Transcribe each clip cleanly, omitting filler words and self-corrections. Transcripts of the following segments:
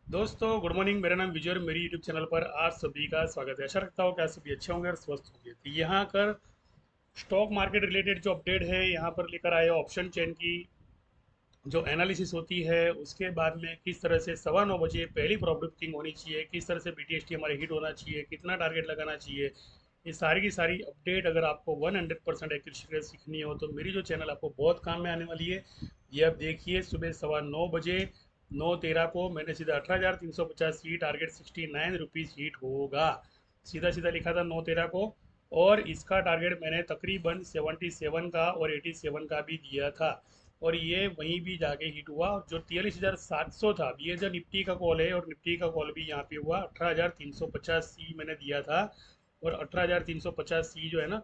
दोस्तों good morning. मेरा नाम विजय और मेरी यूट्यूब चैनल पर आप सभी का स्वागत है। आशा रखता हूँ कि आप सभी अच्छे होंगे और स्वस्थ होंगे। तो यहाँ कर स्टॉक मार्केट रिलेटेड जो अपडेट है यहाँ पर लेकर आए ऑप्शन चेन की जो एनालिसिस होती है, उसके बाद में किस तरह से 9:15 बजे पहली प्रॉफिट बुकिंग होनी चाहिए, किस तरह से बीटीएसटी हमारे हिट होना चाहिए, कितना टारगेट लगाना चाहिए, ये सारी की सारी अपडेट अगर आपको 100% एक्यूरेट सीखनी हो तो मेरी जो चैनल आपको बहुत काम में आने वाली है। ये आप देखिए, सुबह 9:15 बजे 9:13 को मैंने सीधा 18,350 ही टारगेट 69 रुपीज़ हीट होगा, सीधा सीधा लिखा था 9:13 को। और इसका टारगेट मैंने तकरीबन 77 का और 87 का भी दिया था, और ये वहीं भी जाके हिट हुआ। जो 43,700 था, ये जो निफ्टी का कॉल है, और निफ्टी का कॉल भी यहाँ पे हुआ 18,350 सी मैंने दिया था। और 18,350 सी जो है ना,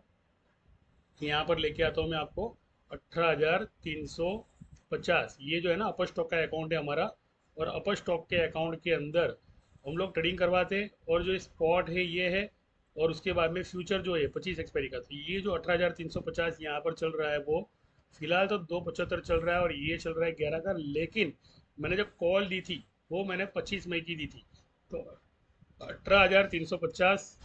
यहाँ पर लेके आता हूँ मैं आपको 18,350। ये जो है ना अपर स्टॉक का अकाउंट है हमारा, और अपर स्टॉक के अकाउंट के अंदर हम लोग ट्रेडिंग करवाते हैं। और जो स्पॉट है ये है, और उसके बाद में फ्यूचर जो है 25 एक्सपायरी का। तो ये जो 18,350 यहाँ पर चल रहा है वो फिलहाल तो 2,75 चल रहा है, और ये चल रहा है 11 का। लेकिन मैंने जब कॉल दी थी वो मैंने 25 मई की दी थी, तो 18,350।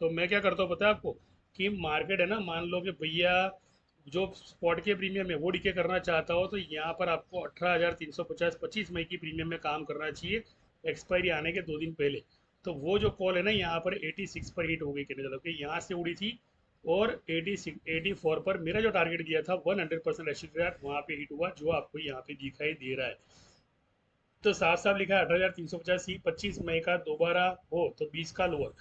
तो मैं क्या करता हूँ पता है आपको, कि मार्केट है ना, मान लो कि भैया जो स्पॉट के प्रीमियम है वो डीके करना चाहता हो, तो यहाँ पर आपको 18,350 25 मई की प्रीमियम में काम करना चाहिए, एक्सपायरी आने के 2 दिन पहले। तो वो जो कॉल है ना यहाँ पर 86 पर हिट हो गई, कहने चलो कि यहाँ से उड़ी थी, और 84 पर मेरा जो टारगेट दिया था 100% एश्योरेट वहाँ पे हिट हुआ, जो आपको यहाँ पे दिखाई दे रहा है। तो साफ साफ लिखा है 18,350 सी 25 मई का दोबारा हो तो 20 का लोअर,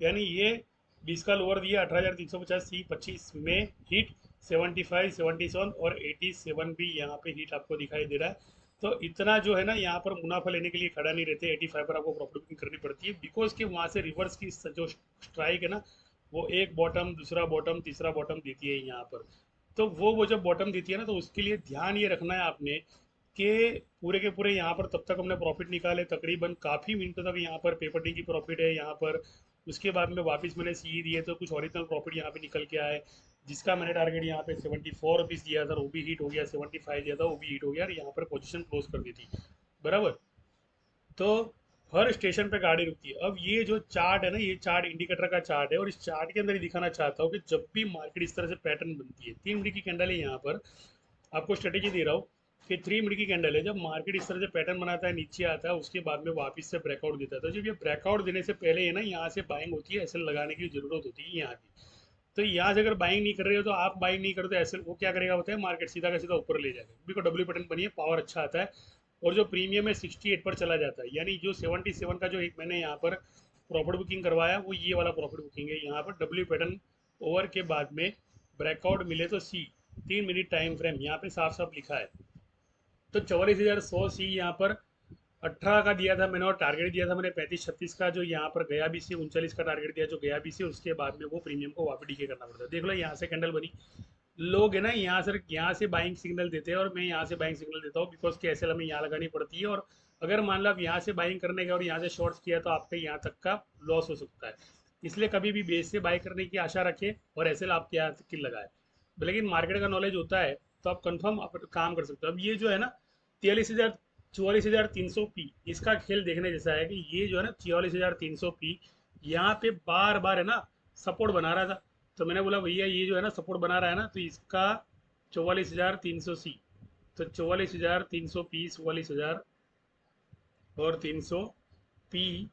यानी ये 20 का लोअर दिया। 18,350 सी 25 में हिट 75 77 और 87 भी यहाँ पे हिट आपको दिखाई दे रहा है। तो इतना जो है ना यहाँ पर मुनाफा लेने के लिए खड़ा नहीं रहते, 85 पर आपको प्रॉफिट बुकिंग करनी पड़ती है, बिकॉज कि वहाँ से रिवर्स की जो स्ट्राइक है ना, वो एक बॉटम दूसरा बॉटम तीसरा बॉटम देती है यहाँ पर। तो वो जब बॉटम देती है ना, तो उसके लिए ध्यान ये रखना है आपने कि पूरे के पूरे यहाँ पर तब तक हमने प्रॉफिट निकाले, तकरीबन काफ़ी मिनटों तक यहाँ पर पेपर टी की प्रॉफिट है यहाँ पर। उसके बाद में वापस मैंने सी दिए तो कुछ ओरिजिनल प्रॉफिट यहाँ पे निकल के आए, जिसका मैंने टारगेट यहाँ पे 74 रुपीज़ दिया था, वो भी हिट हो गया। 75 दिया था, वो भी हिट हो गया, और यहाँ पर पोजीशन क्लोज कर दी थी बराबर। तो हर स्टेशन पे गाड़ी रुकती है। अब ये जो चार्ट है ना, ये चार्ट इंडिकेटर का चार्ट है, और इस चार्ट के अंदर ही दिखाना चाहता हूँ कि जब भी मार्केट इस तरह से पैटर्न बनती है, 3 मिनट की कैंडल है यहाँ पर, आपको स्ट्रेटेजी दे रहा हूँ कि 3 मिनट की कैंडल है, जब मार्केट इस तरह से पैटर्न बनाता है, नीचे आता है, उसके बाद में वापस से ब्रेकआउट देता है। तो जब ये ब्रेकआउट देने से पहले है ना, यहाँ से बाइंग होती है, एसएल लगाने की जरूरत होती है यहाँ की। तो यहाँ से अगर बाइंग नहीं कर रहे हो, तो आप बाइंग नहीं करते एसएल, वो क्या करेगा बताए, मार्केट सीधा का सीधा ऊपर ले जाएगा, बिकॉज डब्ल्यू पैटर्न बनी है, पावर अच्छा आता है। और जो प्रीमियम है 68 पर चला जाता है, यानी जो 77 का जो एक मैंने यहाँ पर प्रॉफिट बुकिंग करवाया, वो ये वाला प्रॉफिट बुकिंग है। यहाँ पर डब्ल्यू पैटर्न ओवर के बाद में ब्रेकआउट मिले तो सी, 3 मिनट टाइम फ्रेम यहाँ पे साफ साफ लिखा है। तो 44,100 सी यहाँ पर 18 का दिया था मैंने, और टारगेट दिया था मैंने 35 36 का, जो यहाँ पर गया भी सी। 39 का टारगेट दिया जो गया भी सी, उसके बाद में वो प्रीमियम को वापस डीके करना पड़ता है। देख लो यहाँ से कैंडल बनी, लोग है ना यहाँ से बाइंग सिग्नल देते हैं, और मैं यहाँ से बाइंग सिग्नल देता हूँ, बिकॉज की एसएल हमें यहाँ लगानी पड़ती है। और अगर मान लो आप यहाँ से बाइंग करने गए और यहाँ से शॉर्ट्स किया, तो आपका यहाँ तक का लॉस हो सकता है। इसलिए कभी भी बेस से बाई करने की आशा रखें, और एसएल आपके यहाँ तक की लगाए। लेकिन मार्केट का नॉलेज होता है तो आप कंफर्म काम कर सकते हो। अब ये जो है ना 43,000 44,300 पी, इसका खेल देखने जैसा है कि ये जो है ना 44,300 पी यहाँ पे बार बार है ना सपोर्ट बना रहा था। तो मैंने बोला भैया ये जो है ना सपोर्ट बना रहा है ना, तो इसका 44,300 सी, तो 44,300 पी, 44,000 और 300 पी,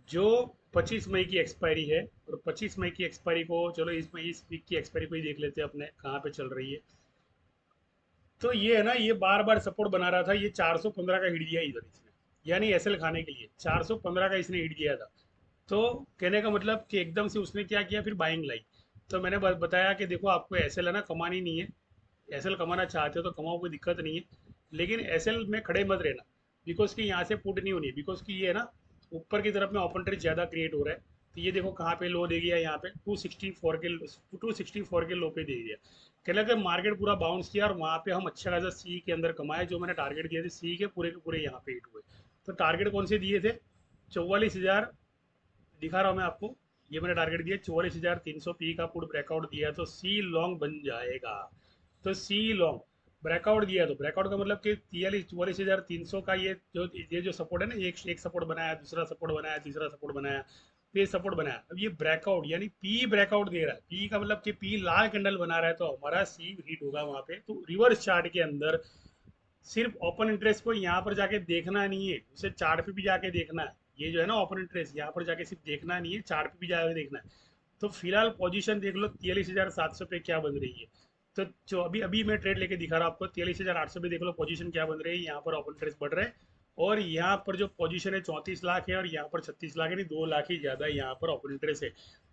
जो 25 मई की एक्सपायरी है। और 25 मई की एक्सपायरी को चलो इस वीक की एक्सपायरी को ही देख लेते हैं अपने कहाँ पे चल रही है। तो ये है ना, ये बार बार सपोर्ट बना रहा था, ये 415 का हिट दिया इधर इसने, यानी एसएल खाने के लिए 415 का इसने हिट दिया था। तो कहने का मतलब कि एकदम से उसने क्या किया, फिर बाइंग लाई। तो मैंने बताया कि देखो आपको एसएल है ना कमानी नहीं है, एसएल कमाना चाहते हो तो कमाओ, कोई दिक्कत नहीं है, लेकिन एसएल में खड़े मत रहना, बिकॉज कि यहाँ से पुट नहीं होनी है, बिकॉज कि ये है ना ऊपर की तरफ में ओपन ट्रेड ज़्यादा क्रिएट हो रहा है। तो ये देखो कहाँ पे लो दे गया, यहाँ पे 264 के लो पे दे दिया। कह लगे मार्केट पूरा बाउंस किया, और वहाँ पे हम अच्छा खासा सी के अंदर कमाए, जो मैंने टारगेट दिए थे सी के पूरे यहाँ पे हिट हुए। तो टारगेट कौन से दिए थे, 44,000 दिखा रहा हूँ मैं आपको। ये मैंने टारगेट दिया 44,300 पी का पुट ब्रेकआउट दिया, तो सी लॉन्ग बन जाएगा। तो सी लॉन्ग, ब्रेकआउट दिया तो ब्रेकआउट का मतलब कि 44,300 का ये जो सपोर्ट है ना, एक सपोर्ट बनाया, दूसरा सपोर्ट बनाया, तीसरा सपोर्ट बनाया, तो ये सपोर्ट बनाया। अब ये ब्रेकआउट यानी पी ब्रेकआउट दे रहा है, पी का मतलब कि पी लाल कैंडल बना रहा है, तो हमारा सी हिट होगा वहां पे। तो रिवर्स चार्ट के अंदर सिर्फ ओपन इंटरेस्ट को यहाँ पर जाके देखना नहीं है, उसे चार्ट पे भी जाके देखना है। ये जो है ना ओपन इंटरेस्ट, यहाँ पर जाके सिर्फ देखना नहीं है, चार्ट पे भी जाके देखना है। तो फिलहाल पोजीशन देख लो 43,700 पे क्या बन रही है। तो जो अभी अभी मैं ट्रेड लेके दिखा रहा हूँ आपको, 43,800 पे देख लो पोजीशन क्या बन रही है। यहाँ पर ओपन इंटरेस्ट बढ़ रहा है, और यहाँ पर जो पोजीशन है 34 लाख है, और यहाँ पर 36 लाख है, नहीं 2 लाख ही ज़्यादा यहाँ पर ओपन इंटरेस्ट है।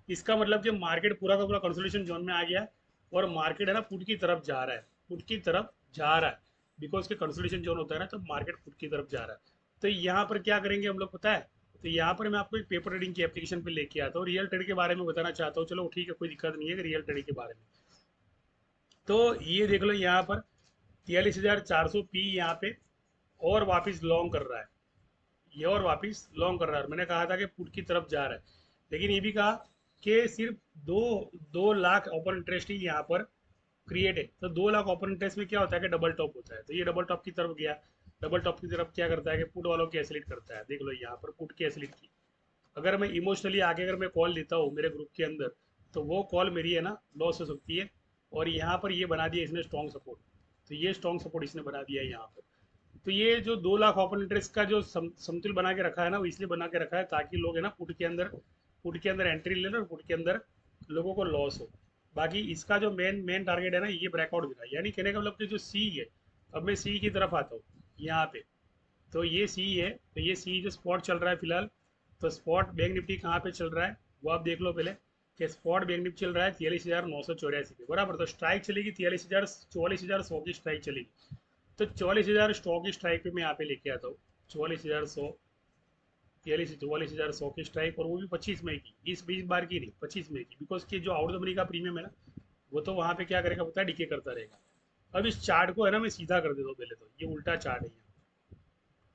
इसका मतलब कि मार्केट पूरा का पूरा कंसोलिडेशन जोन में आ गया, और मार्केट है ना पुट की तरफ जा रहा है, पुट की तरफ जा रहा है। बिकॉज के कंसोलिडेशन जोन होता है ना, तो मार्केट पुट की तरफ जा रहा है। तो यहाँ पर क्या करेंगे हम लोग पता है? तो यहाँ पर मैं आपको एक पेपर ट्रेडिंग की एप्लीकेशन पे लेके आता हूँ, रियल ट्रेड के बारे में बताना चाहता हूँ। चलो ठीक है, कोई दिक्कत नहीं है कि रियल ट्रेडिंग के बारे में। तो ये देख लो यहाँ पर 43,400 पी यहाँ पे, और वापस लॉन्ग कर रहा है, ये और वापस लॉन्ग कर रहा है। मैंने कहा था कि पुट की तरफ जा रहा है, लेकिन ये भी कहा कि सिर्फ दो 2 लाख ओपन इंटरेस्ट ही यहाँ पर क्रिएट है। तो 2 लाख ओपन इंटरेस्ट में क्या होता है कि डबल टॉप होता है, तो ये डबल टॉप की तरफ गया। डबल टॉप की तरफ क्या करता है कि पुट वालों की एसलेट करता है। देख लो यहाँ पर पुट की एसलेट की, अगर मैं इमोशनली आके अगर मैं कॉल लेता हूँ मेरे ग्रुप के अंदर, तो वो कॉल मेरी है ना लॉस हो सकती है। और यहाँ पर ये बना दिया इसने स्ट्रॉन्ग सपोर्ट, तो ये स्ट्रॉन्ग सपोर्ट इसने बना दिया है यहाँ पर। तो ये जो 2 लाख ओपन इंटरेस्ट का जो समतुल बना के रखा है ना, वो इसलिए बना के रखा है ताकि लोग है ना पुट के अंदर एंट्री ले लो, और पुट के अंदर लोगों को लॉस हो। बाकी इसका जो मेन मेन टारगेट है ना, ये ब्रेकआउट देना, यानी कहने का मतलब कि जो सी है। अब मैं सी की तरफ आता हूँ यहाँ पे, तो ये सी है, तो ये सी जो स्पॉट चल रहा है फिलहाल। तो स्पॉट बैंक निफ्टी कहाँ पे चल रहा है वो आप देख लो पहले, कि स्पॉट बैंक निफ्टी चल रहा है 43,984 पे बराबर। तो स्ट्राइक चलेगी 44,100 की स्ट्राइक चलेगी। तो 44,000 स्टॉक की स्ट्राइक पे मैं यहाँ पे लेके आता हूँ। 44,100, 44,100 की स्ट्राइक, और वो भी 25 मई की, 20 बार की नहीं, 25 मई की। बिकॉज की जो आउट द मनी का प्रीमियम है ना, वो तो वहाँ पे क्या करेगा पता है, डिके करता रहेगा। अब इस चार्ट को है ना मैं सीधा कर देता हूँ पहले, तो ये उल्टा चार्ट है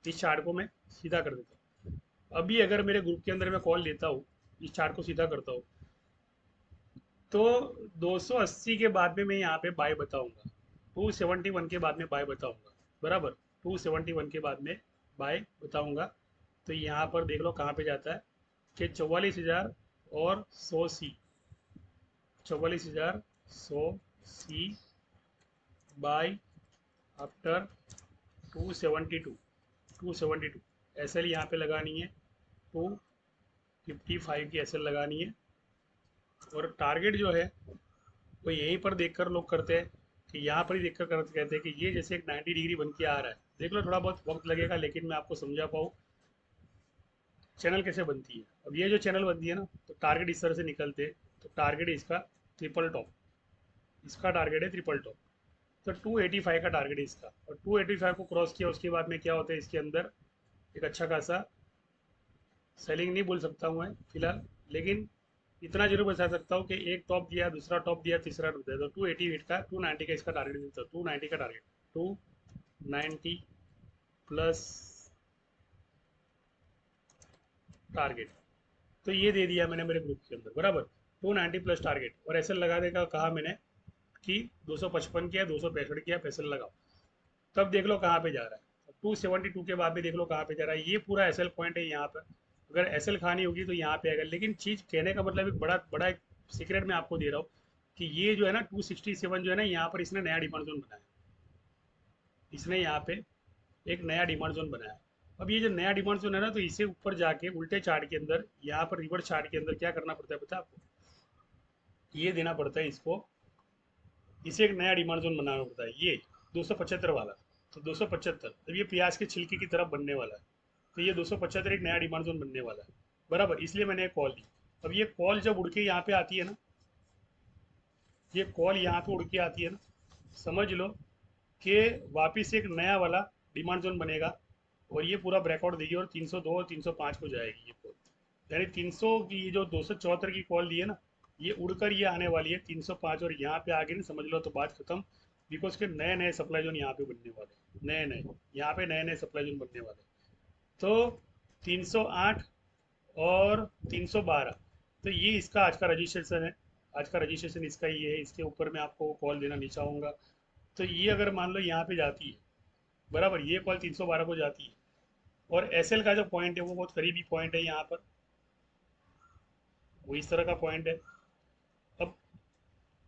इस चार्ट को मैं सीधा कर देता हूँ। अभी अगर मेरे ग्रुप के अंदर मैं कॉल लेता हूँ, इस चार्ट को सीधा करता हूँ, तो 280 के बाद में मैं यहाँ पे बाय बताऊंगा, 271 के बाद में बाय बताऊंगा बराबर। 271 के बाद में बाय बताऊंगा। तो यहाँ पर देख लो कहाँ पे जाता है कि 44,100 सी, 44,100 सी बाय आफ्टर 272, 272 एस एल यहाँ पे लगानी है, 255 की एस एल लगानी है। और टारगेट जो है वो यहीं पर देखकर लोग करते हैं, कि यहाँ पर ही देखकर करते कहते हैं कि ये जैसे एक 90 डिग्री बन के आ रहा है। देख लो थोड़ा बहुत वक्त लगेगा, लेकिन मैं आपको समझा पाऊँ चैनल कैसे बनती है। अब ये जो चैनल बनती है ना, तो टारगेट इस तरह से निकलते हैं। तो टारगेट है इसका ट्रिपल टॉप, इसका टारगेट है ट्रिपल टॉप। तो 285 का टारगेट है इसका, और 285 को क्रॉस किया उसके बाद में क्या होता है, इसके अंदर एक अच्छा खासा सेलिंग नहीं बोल सकता हूँ मैं फिलहाल, लेकिन इतना जरूर बता सकता हूँ कि एक टॉप दिया, दूसरा टॉप दिया, तीसरा टॉप दिया। तो 288 का 290 का इसका टारगेट देता है, 290 का टारगेट, 290 प्लस टारगेट। तो ये दे दिया मैंने मेरे ग्रुप के अंदर बराबर, 290 प्लस टारगेट। और एस एल लगाने का कहा मैंने कि 255 किया, 265 किया, एस एल लगाओ। तब देख लो कहाँ पे जा रहा है, 272 के बाद भी देख लो कहाँ पे जा रहा है। ये पूरा एस एल पॉइंट है यहाँ पर, अगर एस एल खानी होगी तो यहाँ पे आएगा। लेकिन चीज़ कहने का मतलब एक बड़ा बड़ा एक सीक्रेट मैं आपको दे रहा हूँ, कि ये जो है ना 267 जो है ना, यहाँ पर इसने नया डिमांड जोन बनाया, इसने यहाँ पे एक नया डिमांड जोन बनाया। अब ये जो नया डिमांड जोन है ना, तो इसे ऊपर जाके उल्टे चार्ट के अंदर, यहाँ पर रिवर्स चार्ट के अंदर क्या करना पड़ता है पता है आपको, ये देना पड़ता है इसको, इसे एक नया डिमांड जोन बनाना पड़ता है, ये 275 वाला। तो 275, अब ये प्याज के छिलके की तरफ बनने वाला है। तो ये 275 एक नया डिमांड जोन बनने वाला है बराबर, इसलिए मैंने एक कॉल दी। अब ये कॉल जब उड़ के यहाँ पे आती है ना, ये कॉल यहाँ पे उड़ के आती है ना, समझ लो कि वापिस एक नया वाला डिमांड जोन बनेगा, और ये पूरा ब्रेकआउट देगी, और 302 और 305 को जाएगी ये कॉल। यानी 300 की ये जो 274 की कॉल दी है ना, ये उड़कर ये आने वाली है 305, और यहाँ पे आगे नहीं समझ लो तो बात खत्म। बिकॉज के नए नए सप्लाई जोन यहाँ पे बनने वाले, नए नए यहाँ पे नए नए सप्लाई जोन बनने वाले। तो 308 और 312, तो ये इसका आज का रजिस्ट्रेशन है, आज का रजिस्ट्रेशन इसका ये है। इसके ऊपर मैं आपको कॉल देना नहीं चाहूँगा। तो ये अगर मान लो यहाँ पे जाती है, बराबर, ये कॉल 312 को जाती है, और एस एल का जो पॉइंट है वो बहुत करीबी पॉइंट है यहाँ पर, वो इस तरह का पॉइंट है। अब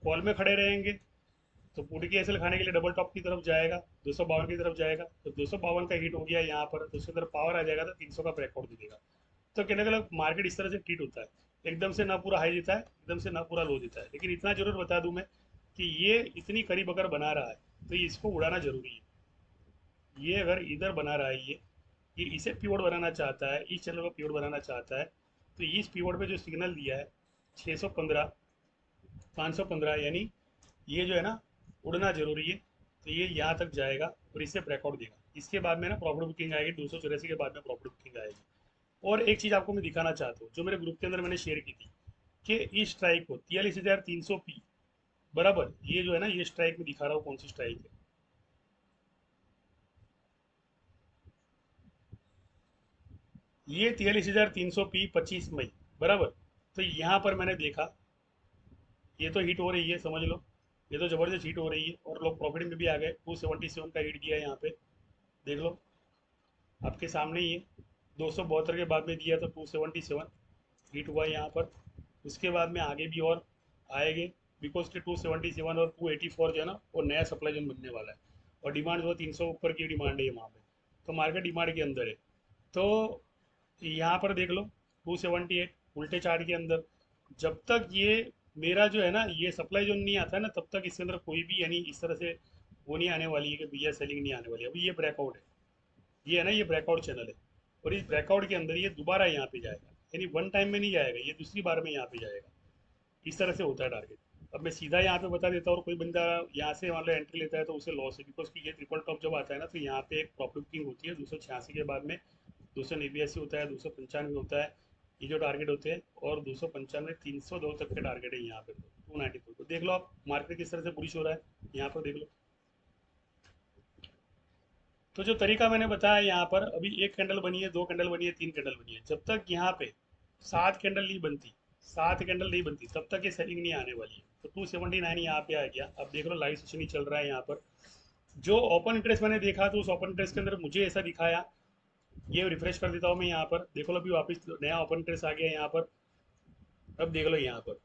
कॉल में खड़े रहेंगे तो पुट की एसएल खाने के लिए डबल टॉप की तरफ जाएगा, 252 की तरफ जाएगा, तो 252 का हिट हो गया यहाँ पर, तो उसके अंदर पावर आ जाएगा तो 300 का ब्रेकआउट दिखेगा। तो कहने का मार्केट इस तरह से ट्रीट होता है, एकदम से ना पूरा हाई देता है, एकदम से ना पूरा लो देता है, लेकिन इतना जरूर बता दूं मैं कि ये इतनी करीब अगर बना रहा है तो इसको उड़ाना जरूरी है। ये अगर इधर बना रहा है, ये इसे पीवोट बनाना चाहता है, इस चैनल को पीवोट बनाना चाहता है, तो इस पीवोट पे जो सिग्नल दिया है 615 515, यानी ये जो है ना उड़ना जरूरी है। तो ये यहाँ तक जाएगा और इससे ब्रेकआउट देगा, इसके बाद में ना प्रॉफिट बुकिंग आएगी, 284 के बाद में प्रॉफिट बुकिंग आएगी। और एक चीज़ आपको मैं दिखाना चाहता हूँ जो मेरे ग्रुप के अंदर मैंने शेयर की थी, कि इस स्ट्राइक को 43,300 पी, बराबर, ये जो है ना ये स्ट्राइक में दिखा रहा हूँ कौन सी स्ट्राइक है, ये 43,300 पी 25 मई, बराबर। तो यहाँ पर मैंने देखा ये तो हिट हो रही है, समझ लो ये तो जबरदस्त हिट हो रही है, और लोग प्रॉफिट में भी आ गए, 277 का हिट दिया है यहाँ पे, देख लो आपके सामने ही है। 272 के बाद में दिया था 277, हिट हुआ है यहाँ पर। उसके बाद में आगे भी और आएंगे, बिकॉज के 277 और 284 जो है ना वो नया सप्लाई जोन बनने वाला है, और डिमांड जो 300 ऊपर की डिमांड है वहाँ पे, तो मार्केट डिमांड के अंदर है। तो यहाँ पर देख लो 278 उल्टे चार्ट के अंदर, जब तक ये मेरा जो है ना ये सप्लाई जोन नहीं आता है ना, तब तक इसके अंदर कोई भी यानी इस तरह से वो नहीं आने वाली है कि भैया सेलिंग नहीं आने वाली है। अभी ये ब्रेकआउट है, ये है ना ये ब्रेकआउट चैनल है, और इस ब्रेकआउट के अंदर ये दोबारा यहाँ पे जाएगा, यानी वन टाइम में नहीं जाएगा, ये दूसरी बार में यहाँ पे जाएगा। इस तरह से होता है टारगेट। अब मैं सीधा यहाँ पे बता देता हूँ, और कोई बंदा यहाँ से मान लो एंट्री लेता है तो उसे लॉस है, बिकॉज कि ये ट्रिपल टॉप जब आता है ना तो यहाँ पे एक प्रॉफिट बुकिंग होती है 286 के बाद में, 289 होता है, 295 होता है, ये जो टारगेट होते हैं, और 295 302 तक के टारगेट है यहाँ पे, 294 तो देख लो आप मार्केट किस तरह से बुलिश हो रहा है, यहाँ पर देख लो। तो जो तरीका मैंने बताया यहाँ पर, अभी एक कैंडल बनी है, दो कैंडल बनी है, तीन कैंडल बनी है, जब तक यहाँ पे सात कैंडल नहीं बनती, सात कैंडल नहीं बनती, तब तक ये सेलिंग नहीं आने वाली है। तो 279 यहाँ पे आ गया, अब देख लो लाइव सेशन ही चल रहा है यहाँ पर। जो ओपन इंटरेस्ट मैंने देखा तो उस ओपन इंटरेस्ट के अंदर मुझे ऐसा दिखाया, ये रिफ्रेश कर देता हूँ मैं यहाँ पर, देखो लो अभी वापस नया ओपन इंटरेस्ट आ गया यहाँ पर। अब देख लो यहाँ पर,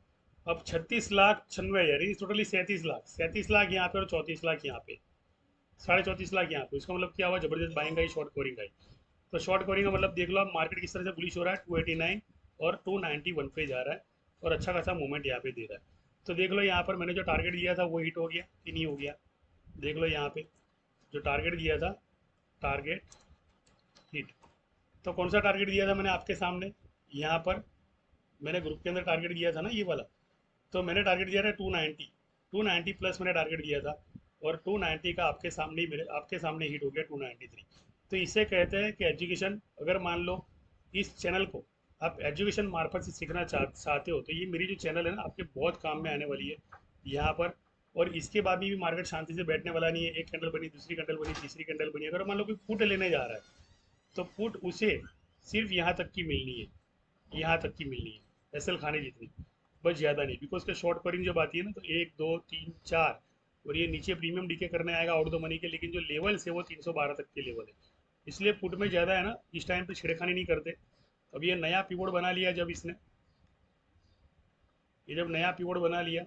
अब 36,96,000, टोटली 37 लाख, 37 लाख यहाँ पे और 34 लाख यहाँ पे, 34.5 लाख यहाँ पे। इसका मतलब क्या हुआ, जबरदस्त बाइंग आई, शॉर्ट कवरिंग आई। तो शॉर्ट कवरिंग का मतलब देख लो आप मार्केट किस तरह से बुलिश हो रहा है, 289 और 291 पे जा रहा है, और अच्छा खासा मूवमेंट यहाँ पे दे रहा है। तो देख लो यहाँ पर मैंने जो टारगेट दिया था वो हिट हो गया कि नहीं हो गया, देख लो यहाँ पे जो टारगेट दिया था, टारगेट हिट। तो कौन सा टारगेट दिया था मैंने आपके सामने, यहाँ पर मैंने ग्रुप के अंदर टारगेट दिया था ना ये वाला, तो मैंने टारगेट दिया था 290, 290 प्लस मैंने टारगेट दिया था, और 290 का आपके सामने ही मेरे आपके सामने हिट हो गया 293। तो इसे कहते हैं कि एजुकेशन, अगर मान लो इस चैनल को आप एजुकेशन मार्फत से सीखना चाहते हो, तो ये मेरी जो चैनल है ना आपके बहुत काम में आने वाली है यहाँ पर। और इसके बाद भी मार्केट शांति से बैठने वाला नहीं है, एक कैंडल बनी, दूसरी कैंडल बनी, तीसरी कैंडल बनी, अगर मान लो कोई पुट लेने जा रहा है तो पुट उसे सिर्फ यहाँ तक की मिलनी है, यहाँ तक की मिलनी है, एसएल खाने जितनी, बस ज़्यादा नहीं, बिकॉज के शॉर्ट कवरिंग जब आती है ना तो एक दो तीन चार, और ये नीचे प्रीमियम डीके करने आएगा आउट द मनी के, लेकिन जो लेवल्स है वो 312 तक के लेवल है, इसलिए पुट में ज़्यादा है ना इस टाइम पे छिड़खानी नहीं करते। अब ये नया पीवोट बना लिया, जब इसने ये जब नया पीवोट बना लिया,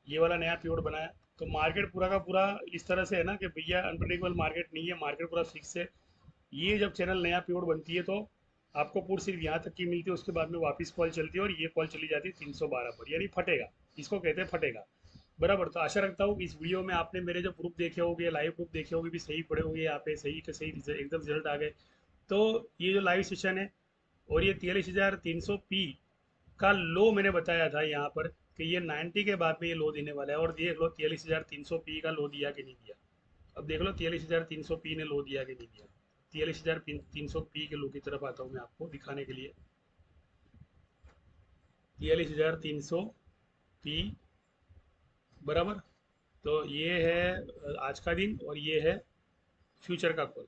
ये वाला नया पीवोट बनाया, तो मार्केट पूरा का पूरा इस तरह से है ना कि भैया अनप्रडिक्टेबल मार्केट नहीं है, मार्केट पूरा फिक्स है। ये जब चैनल नया पीवोट बनती है तो आपको पुट सिर्फ यहाँ तक की मिलती है, उसके बाद में वापस कॉल चलती है, और ये कॉल चली जाती है 312 पर, यानी फटेगा, इसको कहते हैं फटेगा, बराबर। तो आशा रखता हूँ इस वीडियो में आपने मेरे जो प्रूफ देखे होंगे, लाइव प्रूफ देखे होंगे भी सही पड़े होंगे, यहाँ पे सही के सही एकदम रिजल्ट आ गए। तो ये जो लाइव सेशन है, और ये 43,300 पी का लो मैंने बताया था यहाँ पर कि ये 90 के बाद में ये लो देने वाला है, और देख लो 43,300 पी का लो दिया कि नहीं दिया। अब देख लो 43,300 पी ने लो दिया कि नहीं दिया। 43,300 पी के लो की तरफ आता हूँ मैं आपको दिखाने के लिए, 43,300 पी, बराबर। तो ये है आज का दिन, और ये है फ्यूचर का कॉल।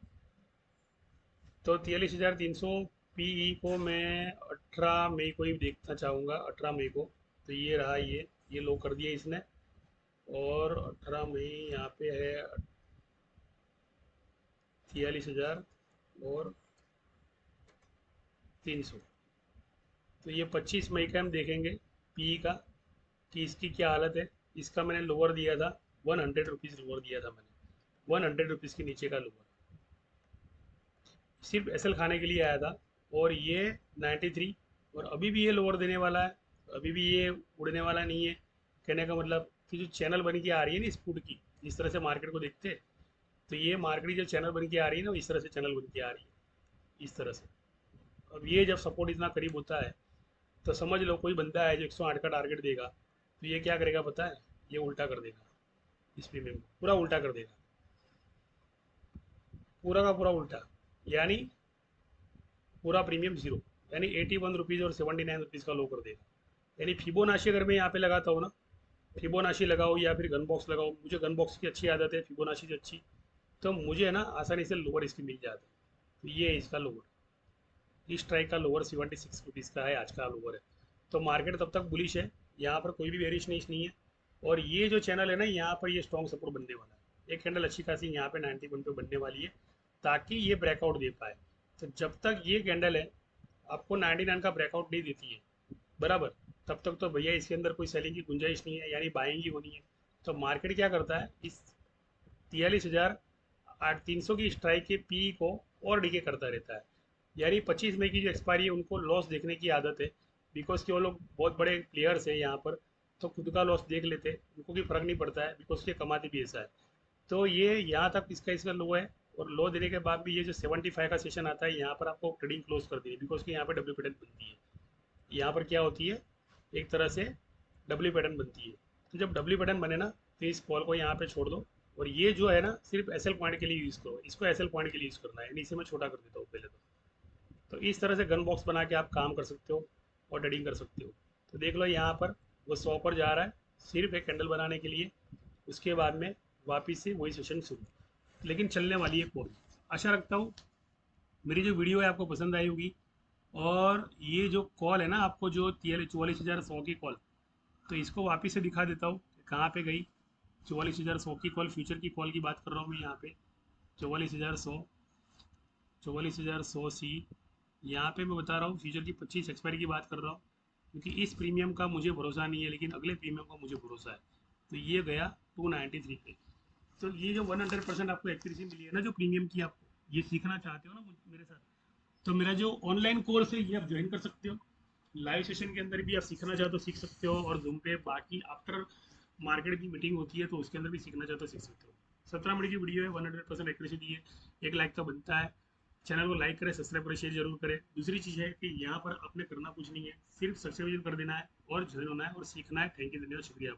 तो 43,300 पी को मैं 18 मई को ही देखना चाहूँगा, 18 मई को। तो ये रहा, ये लो कर दिया इसने, और 18 मई यहाँ पे है 43,000 और 300। तो ये 25 मई का हम देखेंगे पी का कि इसकी क्या हालत है। इसका मैंने लोअर दिया था, 100 रुपीज़ लोअर दिया था मैंने, 100 रुपीज़ के नीचे का लोअर, सिर्फ एसएल खाने के लिए आया था। और ये 93, और अभी भी ये लोअर देने वाला है, अभी भी ये उड़ने वाला नहीं है। कहने का मतलब कि जो चैनल बन के आ रही है ना इस फूड की, जिस तरह से मार्केट को देखते हैं, तो ये मार्केट की जो चैनल बन के आ रही है ना, इस तरह से चैनल बन के आ रही है, इस तरह से। अब ये जब सपोर्ट इतना करीब होता है, तो समझ लो कोई बंदा है जो 108 का टारगेट देगा, तो ये क्या करेगा पता है, ये उल्टा कर देगा, इस प्रीमियम को पूरा उल्टा कर देगा, पूरा का पूरा उल्टा। यानी पूरा प्रीमियम जीरो, यानी 81 रुपीज़ और 79 रुपीज़ का लो कर देगा। यानी फिबोनाची अगर मैं यहाँ पे लगाता हूँ ना, फिबोनाची लगाओ या फिर गन बॉक्स लगाओ, मुझे गन बॉक्स की अच्छी आदत है, फिबोनाची से अच्छी, तो मुझे है ना आसानी से लोअर इसकी मिल जाता है। तो ये है इसका लोअर, इस स्ट्राइक का लोअर 76 रुपीज़ का है, आज का लोअर है। तो मार्केट तब तक बुलिश है, यहाँ पर कोई भी वेरिएशन नहीं है। और ये जो चैनल है ना, यहाँ पर ये स्ट्रॉन्ग सपोर्ट बनने वाला है, एक कैंडल अच्छी खासी यहाँ पे 91 पे बनने वाली है, ताकि ये ब्रेकआउट दे पाए। तो जब तक ये कैंडल है आपको 99 का ब्रेकआउट नहीं देती है बराबर, तब तक तो भैया इसके अंदर कोई सेलिंग की गुंजाइश नहीं है, यानी बाइंग ही होनी है। तो मार्केट क्या करता है, इस 43,300 की स्ट्राइक के पी को और डीके करता रहता है। यानी 25 मई की जो एक्सपायरी है उनको लॉस देखने की आदत है, बिकॉज कि वो लोग बहुत बड़े प्लेयर्स हैं यहाँ पर, तो खुद का लॉस देख लेते हैं, उनको भी फर्क नहीं पड़ता है, बिकॉज के कमाते भी ऐसा है। तो ये यहाँ तक इसका इसका लो है, और लो देने के बाद भी ये जो 75 का सेशन आता है, यहाँ पर आपको ट्रेडिंग क्लोज कर दी है, बिकॉज कि यहाँ पर डब्ल्यू पैटर्न बनती है। यहाँ पर क्या होती है, एक तरह से डब्ल्यू पैटर्न बनती है। तो जब डब्ल्यू पैटर्न बने ना, तो इस कॉल को यहाँ पे छोड़ दो, और ये जो है ना सिर्फ एसएल पॉइंट के लिए यूज़ करो, इसको एसएल पॉइंट के लिए यूज़ करना है, यानी इसे मैं छोटा कर देता हूँ पहले तो इस तरह से गन बॉक्स बना के आप काम कर सकते हो और ट्रेडिंग कर सकते हो। तो देख लो यहाँ पर वो 100 पर जा रहा है, सिर्फ एक कैंडल बनाने के लिए, उसके बाद में वापिस से वही सेशन शुरू, लेकिन चलने वाली है कॉल। आशा रखता हूँ मेरी जो वीडियो है आपको पसंद आई होगी। और ये जो कॉल है ना, आपको जो 44,100 की कॉल, तो इसको वापस से दिखा देता हूँ कि कहाँ पे गई। 44,100 की कॉल, फ्यूचर की कॉल की बात कर रहा हूँ मैं यहाँ पे, 44,100, 44,100 सी, यहाँ पे मैं बता रहा हूँ फ्यूचर की 25 एक्सपायरी की बात कर रहा हूँ, क्योंकि इस प्रीमियम का मुझे भरोसा नहीं है, लेकिन अगले प्रीमियम का मुझे भरोसा है। तो ये गया 293 पे। तो ये जो 100% आपको एक्यूरेसी मिली है ना जो प्रीमियम की, आप ये सीखना चाहते हो ना मेरे साथ, तो मेरा जो ऑनलाइन कोर्स है ये आप ज्वाइन कर सकते हो। लाइव सेशन के अंदर भी आप सीखना चाहो तो सीख सकते हो, और जूम पे बाकी आफ्टर मार्केट की मीटिंग होती है तो उसके अंदर भी सीखना चाहो तो सीख सकते हो। 17 मिनट की वीडियो है, 100% एक्यूरेसी दी है, एक लाइक तो बनता है। चैनल को लाइक करें, सब्सक्राइब करें, शेयर जरूर करें। दूसरी चीज़ है कि यहाँ पर आपने करना कुछ नहीं है, सिर्फ सब्सक्राइब कर देना है और ज्वाइन होना है और सीखना है। थैंक यू, धन्यवाद, शुक्रिया।